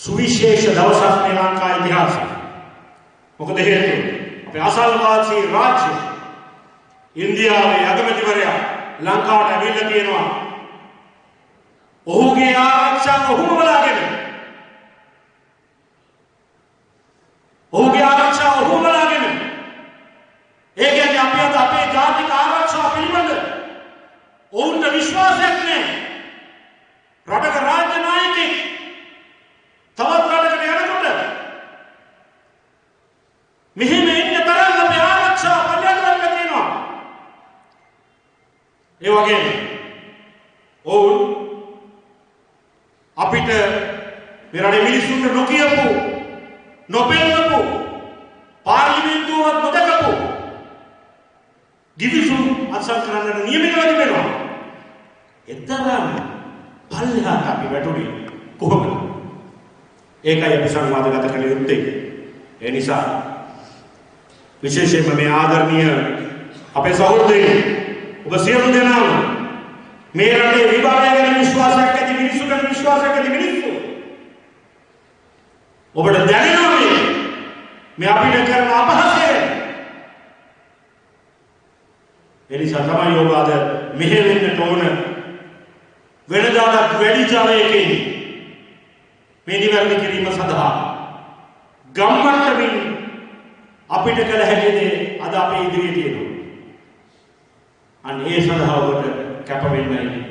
සුවිශේෂ දවසක් ශ්‍රී ලංකා ඉතිහාසයේ. මොකද හේතුව අපේ අසල්වාසී රාජ්‍ය ඉන්දියාවේ අගමැතිවරයා ලංකාවට ඇවිල්ලා තියෙනවා. ඔහුගේ ආරක්ෂාව ඔහුම බලාගෙන. ඔහුගේ ආරක්ෂාව ඔහුම බලාගෙන. ඒ කියන්නේ අපි අද අපේ ජාතික ආරක්ෂාව පිළිබඳ ඔවුන්ට විශ්වාසයක් නැහැ. රටක රාජ්‍ය නායකයෙක් තවත් රටකට යනකොට මෙහෙම ඉන්න තරම් අපේ ආරක්ෂාව පල්ලයට ගන්න තියෙනවා. ඒ වගේම ඔවුන් අපිට මේ රටේ මිනිස්සුන්ට නොකියපු නොපෙන්නපු පාර්ලිමේන්තුවත් නොදකපු දිවිසුම් අත්සන් කරන්නට නියමිතව තිබෙනවා. එතරම් පල්ලෙහාට අපි වැටුනේ කොහොමද? ඒකයි අපි සංවාදගත කළ යුත්තේ. ඒ නිසා විශේෂයෙන්ම මේ ආදරණීය අපේ සහෝදරයෝ ඔබ සියලු දෙනාම මේ රටේ විභාගය ගැන විශ්වාසයක් ඇති මිනිස්සු ගැන විශ්වාසයක් ඇති මිනිස්සු ඔබට දැනෙනවා මේ අපිට කරන අපහාසය. ඒ නිසා තමයි ඔබ අද මෙහෙ වෙන්නට ඕන. වෙනදාට වැඩි ජලයකින් මේ නිවැරදි කිරීම සඳහා ගම්මට්ටමින් අපිට කළ හැකි දේ අද අපේ ඉදිරියේ තියෙනවා. අන්න ඒ සඳහා ඔබට කැප වෙන්නයි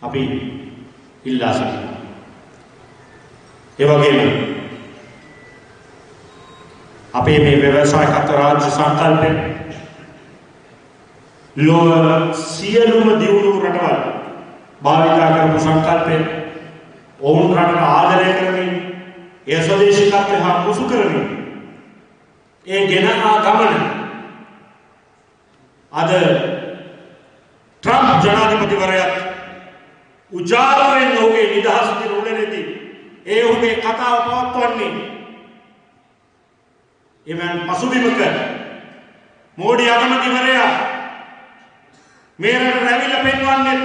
අපි ඉල්ලා සිටිනවා. ඒ වගේම අපේ මේ ව්‍යවසායකත්ව රාජ්‍ය සංකල්පය ලෝක සියලුම දියුණු රටවල් භාවිතා කරපු සංකල්පය ඔවුන් රටට ආදරය කරමින් ඒ ස්වදේශීකත්වය හා මුසු කරමින් ඒ ගෙන ආ ගමන අද ට්‍රම්ප් ජනාධිපතිවරයාත් උජාරයෙන් ඔහුගේ නිදහස් දින උළෙලෙදී ඒ ඔහුගේ කතාව පවත්වන්නේ එමන් පසුබිමක මෝඩි අගමැතිවරයා මේ රටට ඇවිල්ලා පෙන්වන්නේ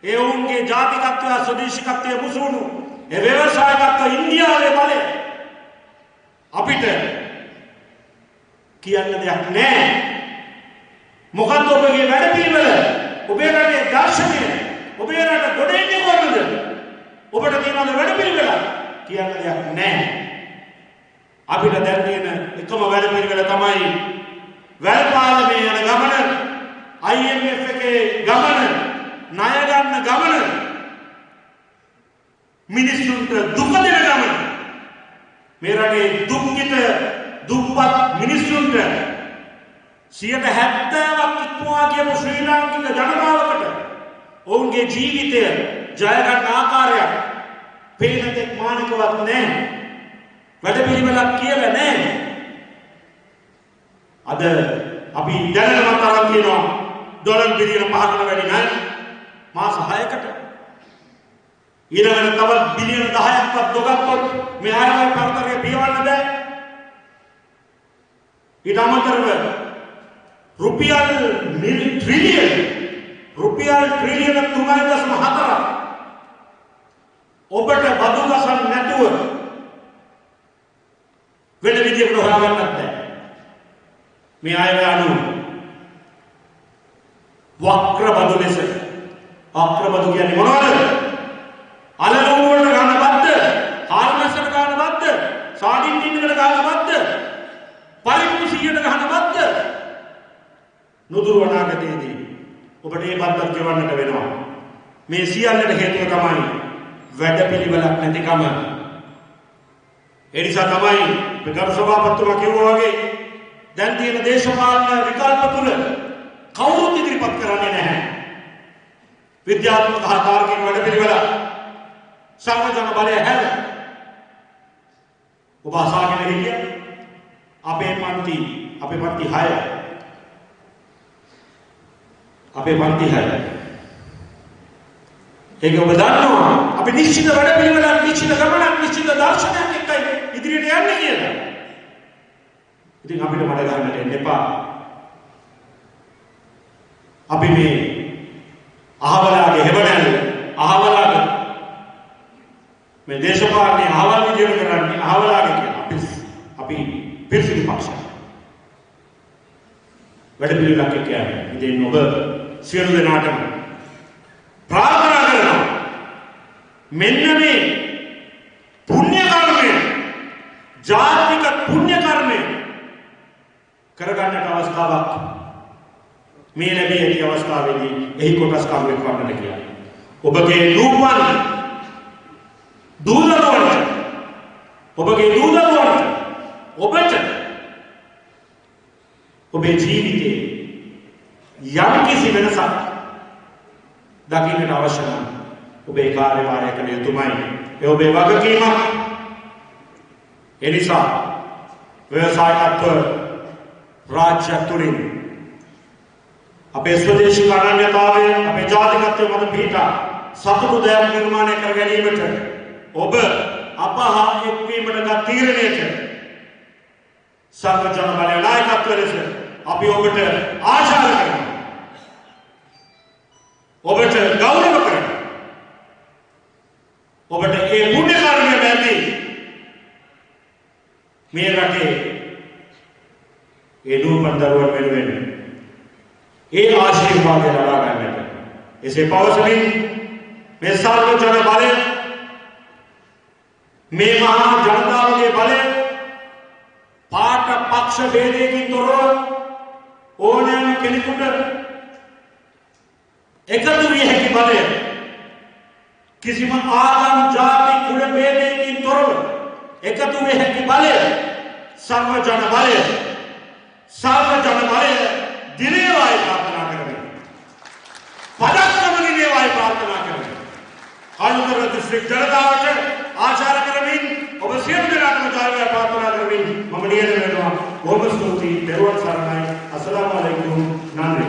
ඒ ඔවුන්ගේ ජාතිකත්වය ස්වදේශීකත්වය මුසුණු ඒ ව්‍යවසායකත්ව ඉන්දියාවේ බලය අපිට කියන්න දෙයක් නැහැ. මොකද්ද ඔබගේ වැඩපිළිවෙල? ඔබේ රටේ දර්ශනය ඔබේ රට ගොඩ එන්නේ කොහොමද? ඔබට තියෙන වැඩපිළිවෙල කියන්න දෙයක් නැහැ. අපිට දැන් තියෙන එකම වැඩපිළිවෙල තමයි වැල්පාලමේ යන ගමන, IMF එකේ ගමන, ණය ගන්න ගමන, මිනිස්සුන්ට දුක දෙන ගමන. මේ රටේ දුක්ඛිත දුප්පත් මිනිස්සුන්ට 70% ඉක්මවා කියපු ශ්‍රී ලාංකික ජනතාවකට ඔවුන්ගේ ජීවිතය ජය ගන්න ආකාරයක් පේන දෙයක් මානකවත් නැහැ. වැඩපිළිවෙලක් කියලා නැහැ. අද අපි දැනටමත් අරන් තියෙනවා ඩොලර් බිලියන 5කට වැඩි ණය මාස 6කට. ඊළඟට තව බිලියන 10ක්වත් දොගත්තොත් මේ ආයතන පරතරය පියවන්න බෑ. ඊට අමතරව රුපියල් ට්‍රිලියන 3.4 ඔබට බදු ගසන් නැතුව වෙන විදිහකට හොයාගන්නත් බෑ. මේ අය අනුව වක්‍ර බදු ලෙස වක්‍ර බදු කියන්නේ මොනවද? අලලෝම වලට ගන්න බද්ද, හාල්මැස්සට ගන්න බද්ද, සාඩින් ටින්නකට ගන්න බද්ද, පරිප්පු 100ට ගන්න බද්ද. නුදුරු අනාගතයේදී ඔබට මේ බද්දක් ගෙවන්නට වෙනවා. මේ සියල්ලට හේතුව තමයි වැඩපිළිවෙලක් නැතිකම. ඒ නිසා තමයි ගරු සභාපතිතුමා කිව්වා වගේ දැන් තියෙන දේශපාලන විකල්ප තුල කවුරුත් ඉදිරිපත් කරන්නේ නැහැ. විද්‍යාත්මක හා තාර්කික වැඩපිළිවෙල සංවිධාන බලය හැර ඔබ අසාගෙන හිටිය අපේ පන්ති 6 අපේ පන්ති 6 ඒක ඔබ දන්නවා අපි නිශ්චිත වැඩපිළිවෙලක් නිශ්චිත ගමනක් නිශ්චිත දර්ශනයක් එක්කයි ඉදිරියට යන්නේ කියලා. ඉතින් අපිට මඩ ගන්නට එන්න එපා. අපි මේ අහවලාගේ හෙවණැල්ල අහවලාගේ මේ දේශපාලනේ අහවල් විදියට කරන්නේ අහවලාගේ කියන අපි පිරිසිදු පක්ෂය. වැඩ පිළිවෙලක් කියන්නේ. ඉතින් ඔබ සියලු දෙනාටම ප්‍රාර්ථනා කරනවා මෙන්න මේ පුණ්‍ය කර්මය ජාතික පුණ්‍ය කර්මය කරගන්නට අවස්ථාවක් මේ ලැබී ඇති අවස්ථාවේදී එහි කොටස්කම් වෙන්නට කියලා. ඔබගේ නූපන් දූදරුවන්ට ඔබගේ දූදරුවන්ට ඔබට ඔබේ ජීවිතේ යම් කිසි වෙනසක් දකින්නට අවශ්‍ය නම් ඔබේ කාර්යභාරය කළ යුතුමයි. ඒ ඔබේ වගකීමක්. ඒ නිසා ව්‍යවසායකත්ව රාජ්‍ය තුලින් අපේ ස්වදේශී අනන්‍යතාවය අපේ ජාතිකත්වය මත පිහිටා සතුටු දෙයක් නිර්මාණය කර ගැනීමට ඔබ අපහා එක්වීමට ගත් තීරණයට සර්ව ජන බලය නායකත්ව ලෙස අපි ඔබට ආශාර කරනවා. ඔබට ගෞරව කරනවා. ඔබට ඒ පුණ්‍ය කර්මය බැඳී මේ රටේ ඒ නූපන් දරුවන් වෙනුවෙන් ඒ ආශිර්වාදය ලබා ගන්නට එසේ පවසමින් මේ සර්ව ජන බලය මේ මහා ජනතාවගේ බලය පාට පක්ෂ ભેදයකින් තොරව ඕනෑම කෙනෙකුට එකතු විය හැකි බලය කිසිම ආගම් ජාති කුල ભેදයකින් තොරව එකතු විය හැකි බලය සර්ව ජන බලය දිනේවායි ප්‍රාර්ථනා කරමි. පදක්කම දිනේවායි ප්‍රාර්ථනා කරමි. කළුතර දිස්ත්‍රික් ජනතාවට ආචාර කරමින් ඔබ සියලු දෙනාටම ජයග්‍රහය ප්‍රාර්ථනා කරමින් මම නියම වෙනවා. බොහොම ස්තුතියි. දරුවන් සරණයි. අස්සලාමු අලයිකුම්. නන්දි.